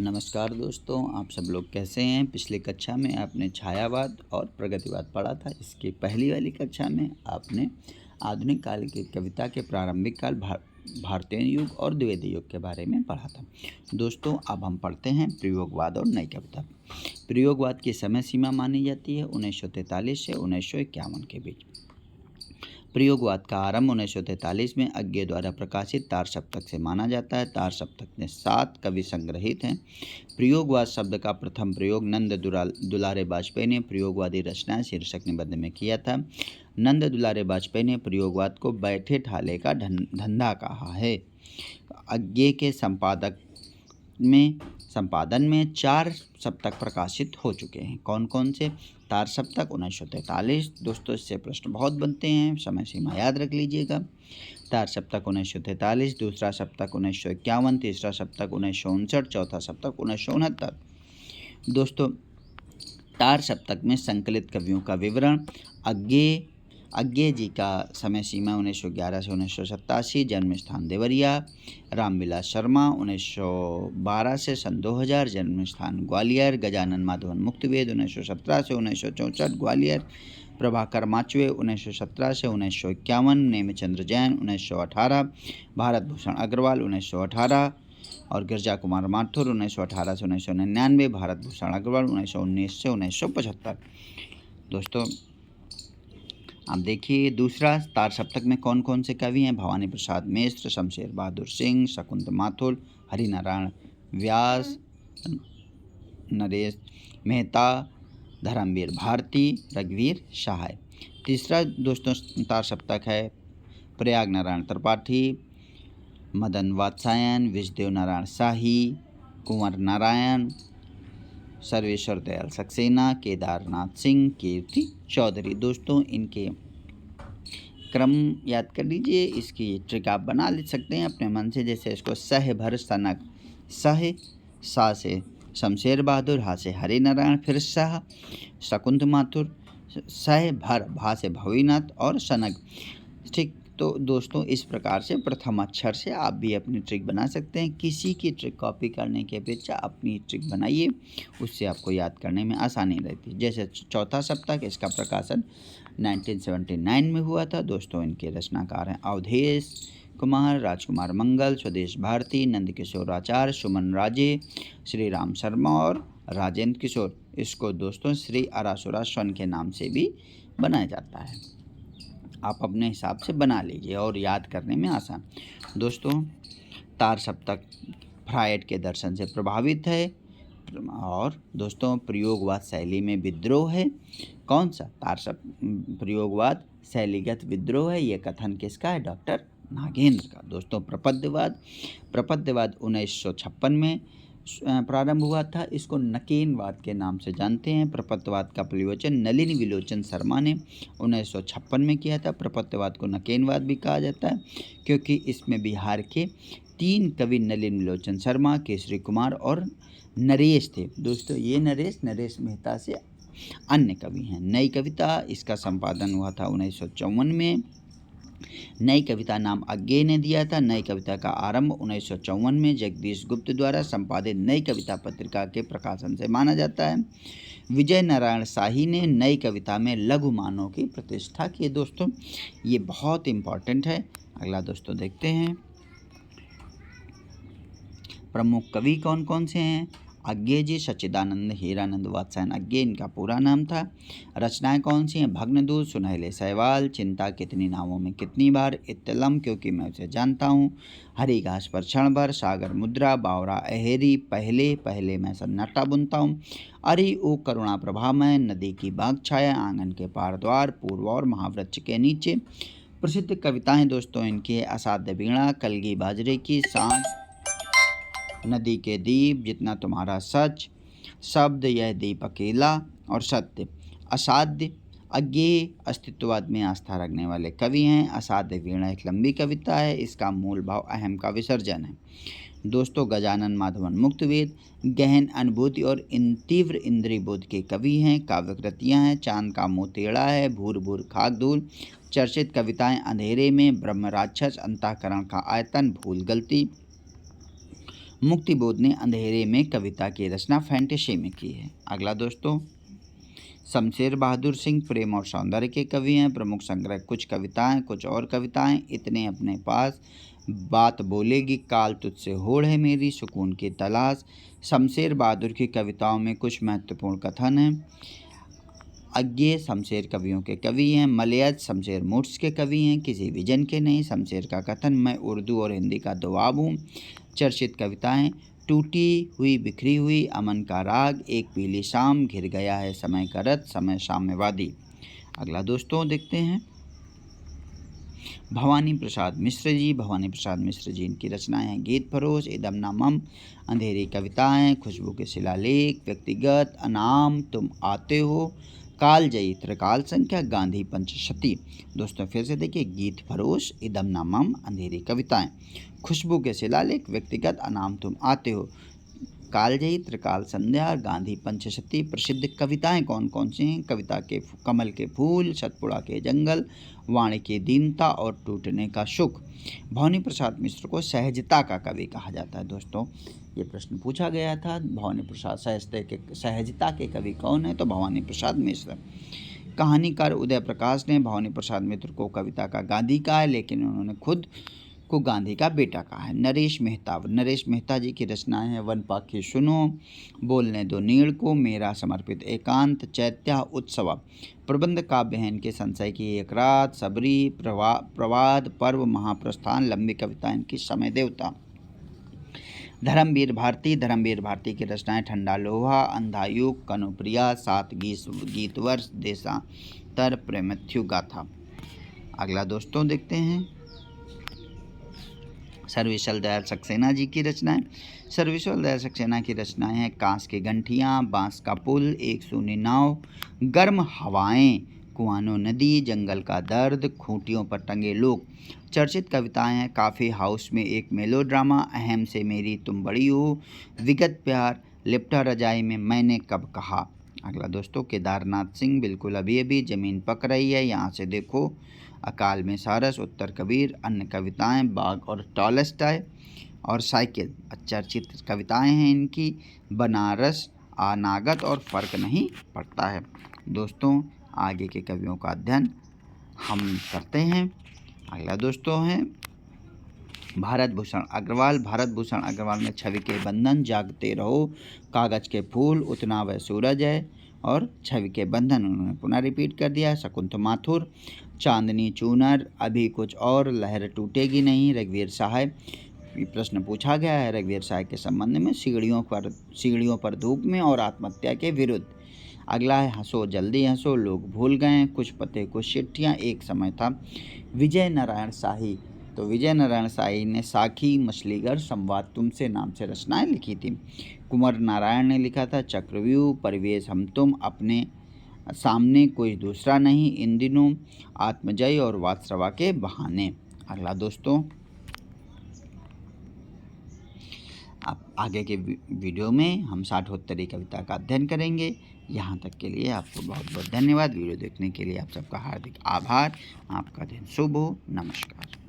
नमस्कार दोस्तों, आप सब लोग कैसे हैं। पिछली कक्षा में आपने छायावाद और प्रगतिवाद पढ़ा था। इसकी पहली वाली कक्षा में आपने आधुनिक काल की कविता के प्रारंभिक काल भारतीय युग और द्विवेदी युग के बारे में पढ़ा था। दोस्तों, अब हम पढ़ते हैं प्रयोगवाद और नई कविता। प्रयोगवाद की समय सीमा मानी जाती है 1943 से 1951 के बीच। प्रयोगवाद का आरंभ 1943 में अज्ञे द्वारा प्रकाशित तार सप्तक से माना जाता है। तार सप्तक में 7 कवि संग्रहित हैं। प्रयोगवाद शब्द का प्रथम प्रयोग नंद दुलारे वाजपेयी ने प्रयोगवादी रचनाएं शीर्षक निबंध में किया था। नंद दुलारे वाजपेयी ने प्रयोगवाद को बैठे ठाले का धंधा कहा है। अज्ञे के संपादन में 4 सप्तक प्रकाशित हो चुके हैं। कौन कौन से? तार सप्तक 1943। दोस्तों, इससे प्रश्न बहुत बनते हैं, समय सीमा याद रख लीजिएगा। तार सप्तक 1943, दूसरा सप्तक 1951, तीसरा सप्तक 1959, चौथा सप्तक 1969। दोस्तों, तार सप्तक में संकलित कवियों का विवरण। अज्ञे जी का समय सीमा 1911 से 1987, जन्म स्थान देवरिया। रामविलास शर्मा 1912 से सन 2000, जन्म स्थान ग्वालियर। गजानन माधवन मुक्तवेद 1917 से 1964, ग्वालियर। प्रभाकर माचवे 1917 से 1951, नेमिचंद्र जैन 1918, भारत भूषण अग्रवाल 1918 और गिरजा कुमार माथुर 1918 से 1999, भारत भूषण अग्रवाल 1919 से 1975। दोस्तों, आप देखिए दूसरा तार सप्तक में कौन कौन से कवि हैं। भवानी प्रसाद मिश्र, शमशेर बहादुर सिंह, शकुंत माथुर, हरिनारायण व्यास, नरेश मेहता, धर्मवीर भारती, रघुवीर सहाय। तीसरा दोस्तों तार सप्तक है प्रयाग नारायण त्रिपाठी, मदन वात्सायन, विजयदेव नारायण शाही, कुंवर नारायण, सर्वेश्वर दयाल सक्सेना, केदारनाथ सिंह, कीर्ति चौधरी। दोस्तों, इनके क्रम याद कर लीजिए। इसकी ट्रिक आप बना ले सकते हैं अपने मन से। जैसे इसको सह भर सनक, सह सा से शमशेर बहादुर, हा से हरि नारायण, फिर शाह, शकुंत माथुर, सह भर भा से भवीनाथ और सनक। ठीक, तो दोस्तों इस प्रकार से प्रथम अक्षर से आप भी अपनी ट्रिक बना सकते हैं। किसी की ट्रिक कॉपी करने की अपेक्षा अपनी ट्रिक बनाइए, उससे आपको याद करने में आसानी रहती है। जैसे चौथा सप्तक, इसका प्रकाशन 1979 में हुआ था। दोस्तों, इनके रचनाकार हैं अवधेश कुमार, राजकुमार मंगल, स्वदेश भारती, नंदकिशोर आचार्य, सुमन राजे, श्री राम शर्मा और राजेंद्र किशोर। इसको दोस्तों श्री आरासुरा स्वन के नाम से भी बनाया जाता है। आप अपने हिसाब से बना लीजिए और याद करने में आसान। दोस्तों, तार सप्तक फ्रायड के दर्शन से प्रभावित है। और दोस्तों, प्रयोगवाद शैली में विद्रोह है। कौन सा? प्रयोगवाद शैलीगत विद्रोह है। ये कथन किसका है? डॉक्टर नागेंद्र का। दोस्तों, प्रपद्यवाद 1956 में प्रारंभ हुआ था। इसको नकेनवाद के नाम से जानते हैं। प्रपद्यवाद का प्रयोजन नलिनी विलोचन शर्मा ने 1956 में किया था। प्रपद्यवाद को नकेनवाद भी कहा जाता है क्योंकि इसमें बिहार के 3 कवि नलिनी विलोचन शर्मा, केसरी कुमार और नरेश थे। दोस्तों, ये नरेश मेहता से अन्य कवि हैं। नई कविता, इसका संपादन हुआ था 1954 में। नई कविता नाम अज्ञे ने दिया था। नई कविता का आरंभ 1954 में जगदीश गुप्त द्वारा संपादित नई कविता पत्रिका के प्रकाशन से माना जाता है। विजय नारायण शाही ने नई कविता में लघु मानव की प्रतिष्ठा की। दोस्तों, ये बहुत इम्पॉर्टेंट है। अगला दोस्तों देखते हैं प्रमुख कवि कौन कौन से हैं। अज्ञे जी सच्चिदानंद हीरानंद वात्सायन अज्ञे इनका पूरा नाम था। रचनाएं कौन सी हैं? भग्नदूत, सुनहले सहवाल, चिंता कितनी नावों में कितनी बार, इत्तलम क्योंकि मैं उसे जानता हूँ, हरी घास पर क्षण भर, सागर मुद्रा, बावरा अहेरी, पहले पहले मैं सन्नाटा बुनता हूँ, अरे ओ करुणा प्रभा में, नदी की बाग छाया, आंगन के पार द्वार, पूर्व और महावृक्ष के नीचे। प्रसिद्ध कविताएं दोस्तों इनकी असाध्य वीणा, कलगी बाजरे की सांझ, नदी के दीप, जितना तुम्हारा सच, शब्द यह दीप अकेला और सत्य। असाध्य अज्ञेय अस्तित्ववाद में आस्था रखने वाले कवि हैं। असाध्य वीणा एक लंबी कविता है। इसका मूल भाव अहम का विसर्जन है। दोस्तों, गजानन माधवन मुक्तवेद गहन अनुभूति और तीव्र इंद्रिय बोध के कवि हैं। काव्य कृतियाँ हैं चांद का मुँह टेढ़ा है, भूर भूर खाक धूल। चर्चित कविताएं अंधेरे में, ब्रह्म राक्षस, अंतःकरण का आयतन, भूल गलती, मुक्तिबोध ने अंधेरे में कविता की रचना फैंटेसी में की है। अगला दोस्तों, शमशेर बहादुर सिंह प्रेम और सौंदर्य के कवि हैं। प्रमुख संग्रह कुछ कविताएं, कुछ और कविताएं, इतने अपने पास, बात बोलेगी काल तुझसे होड़ है मेरी, सुकून की तलाश। शमशेर बहादुर की कविताओं में कुछ महत्वपूर्ण कथन हैं। अज्ञे शमशेर कवियों के कवि हैं। मलयज शमशेर मूड्स के कवि हैं, किसी विजन के नहीं। शमशेर का कथन, मैं उर्दू और हिंदी का दुआब हूँ। चर्चित कविताएं, टूटी हुई बिखरी हुई, अमन का राग, एक पीली शाम, घिर गया है समय का रथ, समय साम्यवादी। अगला दोस्तों देखते हैं भवानी प्रसाद मिश्र जी। भवानी प्रसाद मिश्र जी, इनकी रचनाएं हैं गीत फरोश, इदम नामम, अंधेरी कविताएं, खुशबू के शिलालेख, व्यक्तिगत, अनाम, तुम आते हो, कालजयी, त्रिकाल संख्या, गांधी पंचशती। दोस्तों फिर से देखिए, गीत फरोश, इदम नामम, अंधेरी कविताएं, खुशबू के शिलालेख, व्यक्तिगत, अनाम, तुम आते हो, कालजयी, त्रिकाल संध्या, गांधी पंचशती। प्रसिद्ध कविताएं कौन कौन सी हैं? कविता के कमल के फूल, सतपुड़ा के जंगल, वाणी की दीनता और टूटने का सुख। भवानी प्रसाद मिश्र को सहजता का कवि कहा जाता है। दोस्तों ये प्रश्न पूछा गया था, भवानी प्रसाद सहजता के कवि कौन है? तो भवानी प्रसाद मिश्र। कहानीकार उदय प्रकाश ने भवानी प्रसाद मिश्र को कविता का गांधी कहा है, लेकिन उन्होंने खुद को गांधी का बेटा कहा है। नरेश मेहता जी की रचनाएं हैं वन पाखी सुनो, बोलने दो नीड़ को, मेरा समर्पित एकांत, चैत्या उत्सव, प्रबंध काव्य हैं इनके संशय की एक रात, सबरी, प्रवाद, पर्व, महाप्रस्थान, लंबी कविता इनकी समय देवता। धर्मवीर भारती की रचनाएं ठंडा लोहा, अंधायुग, कनुप्रिया, सात गीत वर्ष, देशांतर, प्रेमथ्यु गाथा। अगला दोस्तों देखते हैं सर्वश्री दयाल सक्सेना जी की रचनाएं। सर्वश्री दयाल सक्सेना की रचनाएं हैं कांस की गंठियाँ, बांस का पुल, एक सूनी नाव, गर्म हवाएं, कुआनो नदी, जंगल का दर्द, खूंटियों पर टंगे लोग। चर्चित कविताएं हैं काफ़ी हाउस में एक मेलोड्रामा, अहम से मेरी तुम बड़ी हो, विगत प्यार, लिपटा रजाई में मैंने कब कहा। अगला दोस्तों केदारनाथ सिंह, बिल्कुल अभी अभी, ज़मीन पक रही है यहाँ से देखो, अकाल में सारस, उत्तर कबीर, अन्य कविताएं, बाघ और टॉलस्टॉय और साइकिल। चर्चित कविताएं हैं इनकी बनारस, अनागत और फर्क नहीं पड़ता है। दोस्तों आगे के कवियों का अध्ययन हम करते हैं। अगला दोस्तों है भारत भूषण अग्रवाल में छवि के बंधन, जागते रहो, कागज के फूल, उतना वह सूरज है और छवि के बंधन उन्होंने पुनः रिपीट कर दिया। शकुंत माथुर, चांदनी चूनर, अभी कुछ और, लहर टूटेगी नहीं, रघुवीर सहाय। प्रश्न पूछा गया है रघुवीर सहाय के संबंध में, सीढ़ियों पर धूप में और आत्महत्या के विरुद्ध। अगला है हंसो जल्दी हंसो, लोग भूल गए, कुछ पते कुछ चिट्ठियाँ, एक समय था। विजय नारायण शाही, तो विजय नारायण शाही ने साखी, मछलीघर, संवाद तुमसे नाम से रचनाएं लिखी थी। कुंवर नारायण ने लिखा था चक्रव्यूह, परिवेश हम तुम, अपने सामने कोई दूसरा नहीं, इन दिनों, आत्मजय और वात्सवा के बहाने। अगला दोस्तों अब आगे के वीडियो में हम 60 कविता का अध्ययन करेंगे। यहाँ तक के लिए आपको बहुत बहुत धन्यवाद। वीडियो देखने के लिए आप सबका हार्दिक आभार। आपका दिन शुभ हो। नमस्कार।